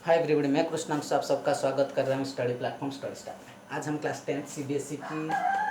Hi everybody, मैं कृष्णांशु आप सबका स्वागत कर रहा हूँ स्टडी प्लेटफॉर्म स्टडी स्टार में। आज हम क्लास 10 सीबीएसई की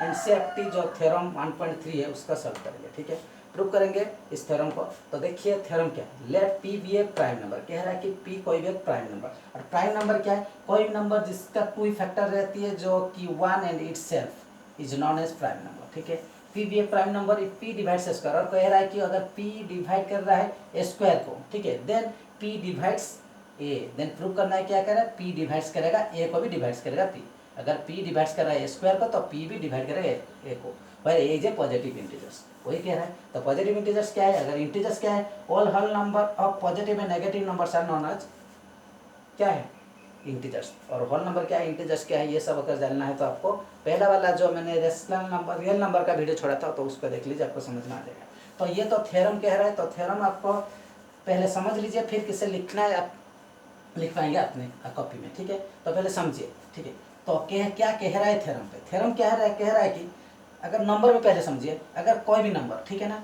एनसीईआरटी जो थ्योरम 1.3 है उसका सॉल्व करेंगे। ठीक है, प्रूव करेंगे इस थ्योरम को। तो देखिए थ्योरम क्या है। Late P be a prime number. कह रहा है कि पी कोई भी एक प्राइम नंबर, और प्राइम नंबर क्या है? कोई नंबर जिसका टू फैक्टर रहती है जो कि 1 and itself is known as prime number. ठीक है, p be a prime number if p divides square. और कह रहा है कि अगर पी डिवाइड कर रहा है स्क्वायर को, ठीक है, देन पी डिवाइड्स ए। देन प्रूव करना है क्या करेगा, पी डिवाइड्स करेगा ए को भी डिवाइड्स करेगा पी। अगर पी डिवाइड्स कर रहा है स्क्वायर को तो पी भी डिवाइड करेगा ए को। भाई ए इज ए पॉजिटिव इंटीजर्स, वही कह रहा है। तो पॉजिटिव इंटीजर्स क्या है? अगर इंटीजर्स क्या है, all whole number of positive and negative numbers are known as क्या है, इंटीजर्स। और होल नंबर क्या है, इंटीजर्स क्या है, ये सब अगर जानना है तो आपको पहला वाला जो मैंने रेशनल नंबर रियल नंबर का वीडियो छोड़ा था तो उसको देख लीजिए, आपको समझ में आ जाएगा। तो ये तो थ्योरम कह रहा है, तो थ्योरम आपको पहले समझ लीजिए, फिर किसे लिखना है आप लिख पाएंगे अपने कॉपी में। ठीक है, तो पहले समझिए। ठीक है, तो क्या कह रहा है थ्योरम पे। थ्योरम क्या कह रहा है कि अगर नंबर में पहले समझिए, अगर कोई भी नंबर, ठीक है ना,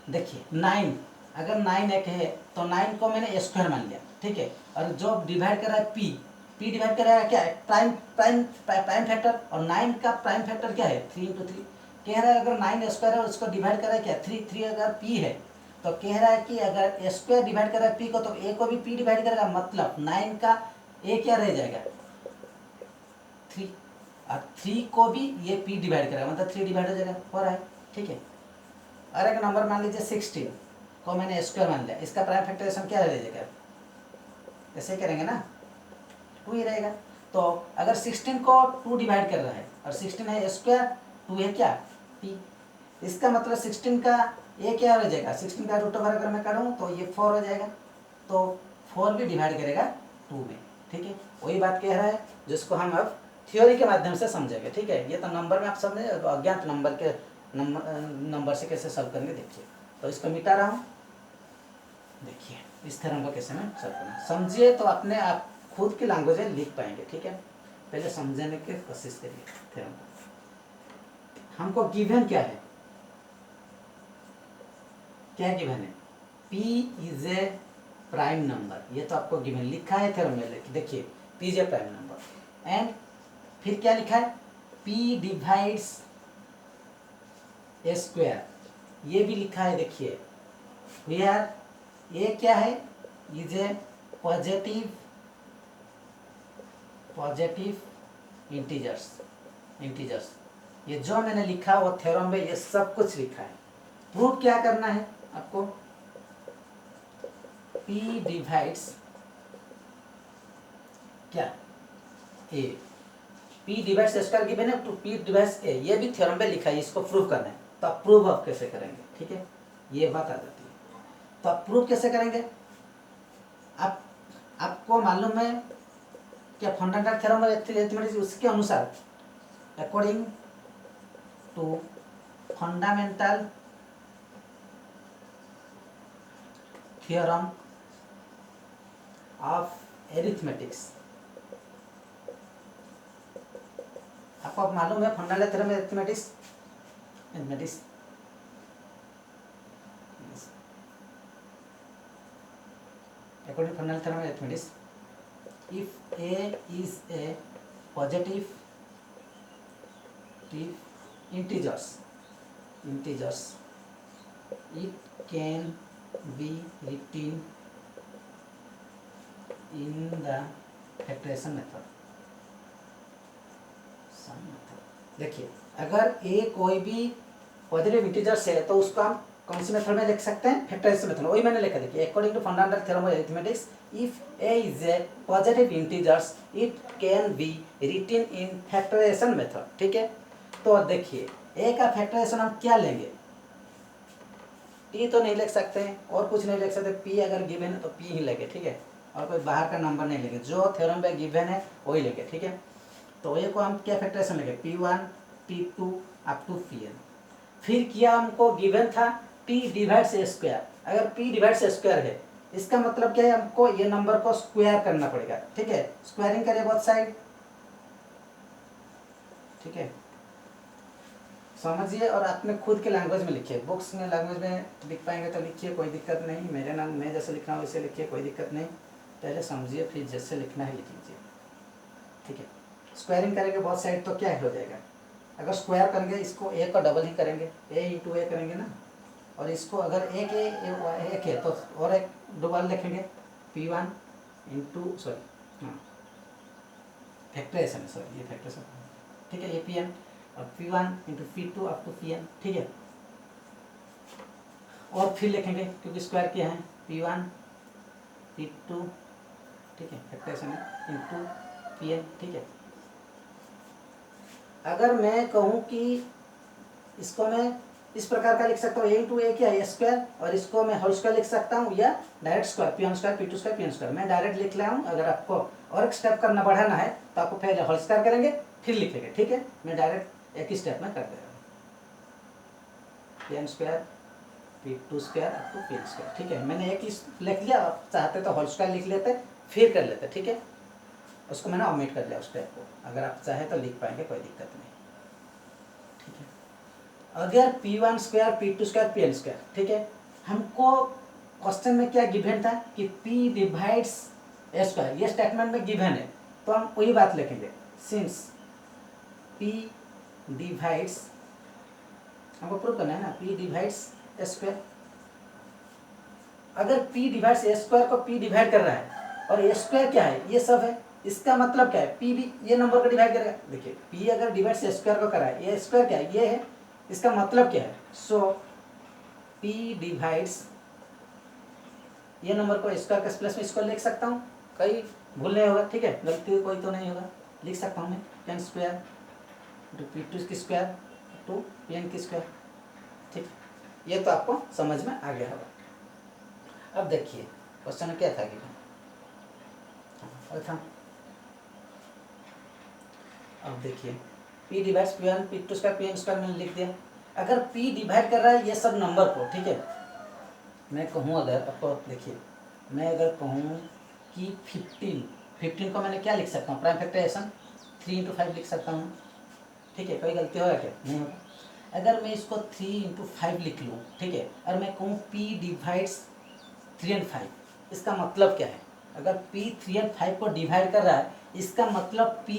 देखिए 9, अगर 9 एक है तो 9 को मैंने स्क्वायर मान लिया। ठीक है, और जो डिवाइड कर रहा है पी डिवाइड कर रहा है क्या है, प्राइम प्राइम प्राइम फैक्टर। और 9 का प्राइम फैक्टर क्या है, 3 × 3। कह रहा है अगर 9 स्क्वायर है और उसको डिवाइड कर रहा है क्या, 3 अगर पी है तो कह रहा है कि अगर स्क्वायर डिवाइड कर रहा है पी को तो ए को भी पी डिवाइड करेगा। मतलब 9 का ए क्या रह जाएगा, 3, और 3 को भी ये पी डिवाइड करेगा, मतलब 3 डिवाइड हो जाएगा, हो रहा है। ठीक है, और एक नंबर मान लीजिए 16 को मैंने स्क्वायर मान लिया, इसका प्राइम फैक्टराइजेशन क्या रह जाएगा, ऐसे करेंगे ना, 2 ही रहेगा। तो अगर 16 को 2 डिवाइड कर रहा है और 16 है स्क्वायर, 2 है क्या, पी। इसका मतलब 16 का ये क्या हो जाएगा, 16 का रूट ओवर अगर मैं करूँ तो ये 4 हो जाएगा। तो 4 भी डिवाइड करेगा 2 में। ठीक है, वही बात कह रहा है जिसको हम अब थ्योरी के माध्यम से समझेंगे। ठीक है, ये तो नंबर में आप समझे, अज्ञात नंबर के नंबर से कैसे सॉल्व करेंगे देखिए। तो इसको मिटा रहा हूँ, देखिए इस थ्योरम को कैसे मैं सॉल्व करना समझिए, तो अपने आप खुद की लैंग्वेज में लिख पाएंगे। ठीक है, पहले समझने की कोशिश करिए थ्योरम को। हमको गिवन क्या है, क्या गिवन है, P is A prime number. ये तो आपको गिवन लिखा है थ्योरम में, देखिए P is A prime number. And फिर क्या लिखा है, P डिवाइड्स ए स्क्वायर, ये भी लिखा है। देखिए यार, ये क्या है, इज ए पॉजिटिव इंटीजर्स। ये जो मैंने लिखा वो थ्योरम में ये सब कुछ लिखा है। प्रूफ क्या करना है आपको, P डिवाइड्स क्या ए, P डिवाइड्स स्क्वायर गिवन है तो P डिवाइड्स ए, ये भी थ्योरम पे लिखा है, इसको प्रूव करना है। तो आप प्रूव आप कैसे करेंगे, ठीक है, ये बात आ जाती है। तो आप प्रूव कैसे करेंगे, आपको मालूम है क्या, फंडामेंटल थ्योरम ऑफ अरिथमेटिक, उसके अनुसार according to fundamental theorem of arithmetics, आपको मालूम है fundamental theorem of arithmetics according to fundamental theorem of arithmetic, if a is a positive integers, it can be written in the factorization method. देखिए अगर a कोई भी positive integers है तो उसको हम कौन सी मेथड में लिख सकते हैं, फैक्टराइजेशन मेथड। वही मैंने लिखा, देखिए according to fundamental theorem of arithmetics, if a is a positive integers it can be written in factorization method. ठीक है, तो देखिए a का फैक्टराइजेशन हम क्या लेंगे, t तो नहीं लिख सकते हैं और कुछ नहीं लिख सकते, p अगर गिवन है तो p ही लेंगे। ठीक है, और कोई बाहर का नंबर नहीं लेंगे, जो थ्योरम पे गिवन है वही लेंगे। ठीक है, तो ये को हम क्या फैक्टराइजेशन लेंगे, p1 p2 up to pn। फिर किया हमको गिवन था p डिवाइड्स ए स्क्वायर। अगर p डिवाइड्स ए स्क्वायर है इसका मतलब क्या है, हमको ये नंबर को स्क्वायर करना पड़ेगा। ठीक है, स्क्वायरिंग करिए बोथ साइड। ठीक है, समझिए और अपने खुद के लैंग्वेज में लिखिए, बुक्स में लैंग्वेज में लिख पाएंगे तो लिखिए, कोई दिक्कत नहीं। मैं जैसे लिख रहा हूँ वैसे लिखिए, कोई दिक्कत नहीं। पहले समझिए, फिर जैसे लिखना है लिख लीजिए, ठीक है। स्क्वायरिंग करेंगे बहुत साइड तो क्या हो जाएगा, अगर स्क्वायर करेंगे इसको ए का डबल ही करेंगे, ए इंटू ए करेंगे ना, और इसको अगर एक है तो और एक डबल लिखेंगे, P1 इंटू सॉरी हाँ फैक्टराइजेशन है, सॉरी ये फैक्टराइजेशन, ठीक है, ये Pn और P1 into P2 up to Pn, ठीक है। और फिर लिखेंगे क्योंकि स्क्वायर किया है, P1 P2, ठीक है, फैक्टराइजेशन है, इंटू Pn, ठीक है। अगर मैं कहूँ कि इसको मैं इस प्रकार का लिख सकता हूँ, ए इंटू ए क्या है स्क्वायर, और इसको मैं होल स्क्वायर लिख सकता हूँ या direct square, P1 square P2 square Pn square, मैं डायरेक्ट लिख रहा हूँ। अगर आपको और एक स्टेप करना बढ़ाना है तो आपको पहले होल स्क्वायर करेंगे फिर लिखेंगे, ठीक है। मैं डायरेक्ट एक ही स्टेप में कर दे रहा हूँ, Pn square P2 square up to Pn square, ठीक है। मैंने एक ही लिख लिया, आप चाहते तो होल स्क्वायर लिख लेते फिर कर लेते, ठीक है। उसको मैंने ओमिट कर लिया उस स्टेप को, अगर आप चाहे तो लिख पाएंगे, कोई दिक्कत नहीं, ठीक है। अगर P1 square P2 square Pn square, ठीक है, हमको क्वेश्चन में क्या गिवन था कि P डिवाइड्स ए स्क्वायर, ये स्टेटमेंट में गिवन है, तो हम वही बात लिखेंगे, सिंस P डिवाइड्स, हमको प्रूव करना है ना, P डिवाइड्स ए स्क्वायर। अगर P डिवाइड्स ए स्क्वायर को P डिवाइड कर रहा है और ए स्क्वायर क्या है, ये सब है, इसका मतलब क्या है, P भी ये नंबर को डिवाइड करेगा। देखिए P अगर डिवाइड्स ए स्क्वायर को कर रहा है, ए स्क्वायर क्या है, ये है, इसका मतलब क्या है, सो P डिवाइड्स ये नंबर को स्क्वायर के प्लस में इसको लिख सकता हूँ, कहीं भूल नहीं होगा, ठीक है, गलती कोई तो नहीं होगा, लिख सकता हूँ मैं Pn स्क्वायर टू P2 की स्क्वायर टू Pn की स्क्वायर, ठीक। ये तो आपको समझ में आ गया होगा। अब देखिए क्वेश्चन में क्या था कि था, अब देखिए P divides P1 P2 square Pn square मैंने लिख दिया। अगर P डिवाइड कर रहा है ये सब नंबर को, ठीक है, मैं कहूँ अगर आपको, देखिए मैं अगर कहूँ कि 15 को मैंने क्या लिख सकता हूँ, प्राइम फैक्टराइजेशन 3 इंटू 5 लिख सकता हूँ, ठीक है, कोई गलती होगा क्या, नहीं होगा। अगर मैं इसको 3 इंटू 5 लिख लूँ, ठीक है, और मैं कहूँ P डिवाइड्स 3 एंड 5, इसका मतलब क्या है, अगर P 3 एंड 5 को डिवाइड कर रहा है, इसका मतलब P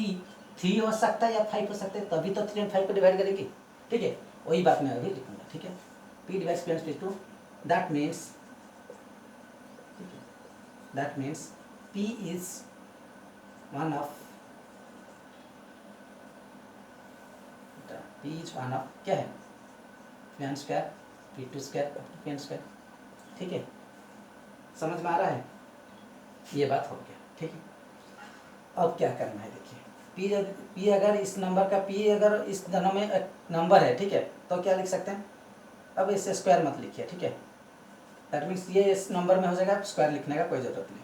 3 हो सकता है या 5 हो सकता है, तभी तो 3 एंड 5 को डिवाइड करेगी, ठीक है। वही बात मैं अभी लिखूंगा, ठीक है, P divides P and P2, that means P is one of क्या है, Pn square P2 square Pn square, ठीक है, समझ में आ रहा है, ये बात हो गया, ठीक है। अब क्या करना है, देखिए P अगर इस नंबर का P अगर इस दोनों में एक नंबर है, ठीक है, तो क्या लिख सकते हैं, अब इसे स्क्वायर मत लिखिए, ठीक है, दैट मीन्स ये इस नंबर में हो जाएगा, स्क्वायर लिखने का कोई ज़रूरत नहीं।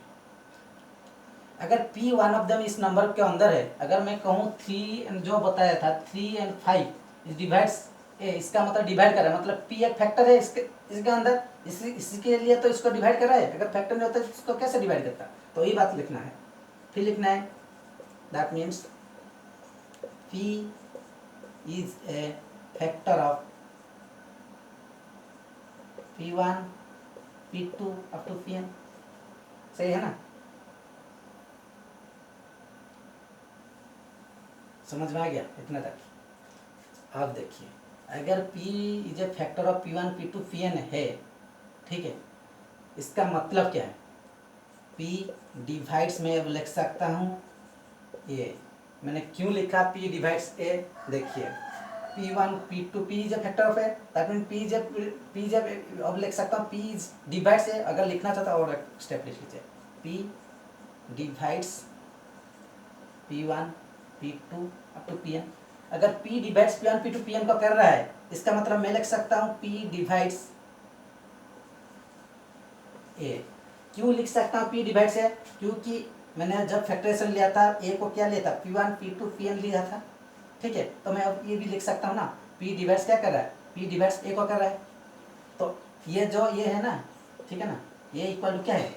अगर P वन ऑफ देम इस नंबर के अंदर है, अगर मैं कहूँ 3 जो बताया था 3 एंड 5 डिवाइड्स ए, इसका मतलब डिवाइड कर रहा है, मतलब P एक फैक्टर है इसके अंदर, इसके लिए तो इसको डिवाइड कर रहा है, अगर फैक्टर नहीं होता तो इसको कैसे डिवाइड करता, तो यही बात लिखना है, फिर लिखना है that means P is a factor of P1 P2 up to Pn, सही है ना, समझ में आ गया इतना तक। अब देखिए अगर P is a factor of P1 P2 Pn है, ठीक है, इसका मतलब क्या है, P डिवाइड्स में अब लिख सकता हूँ ये, मैंने क्यों लिखा P डिवाइड्स ए, देखिए P1 P2 P is a factor of A, that mean P is अब लिख सकता हूँ P डिवाइड्स ए, अगर लिखना चाहता और एक स्टेप लिख लीजिए, P divides P1 P2 up to Pn। अगर P divides P1 P2 Pn को कर रहा है, इसका मतलब मैं लिख सकता हूँ P डिवाइड्स ए। क्यों लिख सकता हूँ P डिवाइड्स ए, क्योंकि मैंने जब फैक्टराइजेशन लिया था ए को क्या लिया था, P1 P2 Pn लिया था, ठीक है, तो मैं अब ये भी लिख सकता हूँ ना, P डिवाइड्स क्या कर रहा है, P डिवाइड्स ए को कर रहा है, तो ये जो ये है ना, ठीक है ना, ये इक्वल टू क्या है,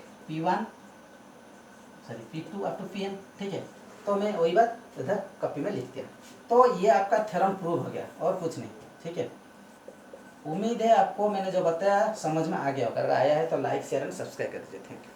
P2 अप टू Pn, ठीक है, तो मैं वही बात इधर कॉपी में लिख दिया, तो ये आपका थ्योरम प्रूव हो गया और कुछ नहीं, ठीक है। उम्मीद है आपको मैंने जो बताया समझ में आ गया होगा, अगर आया है तो लाइक शेयर एंड सब्सक्राइब कर दीजिए, थैंक यू।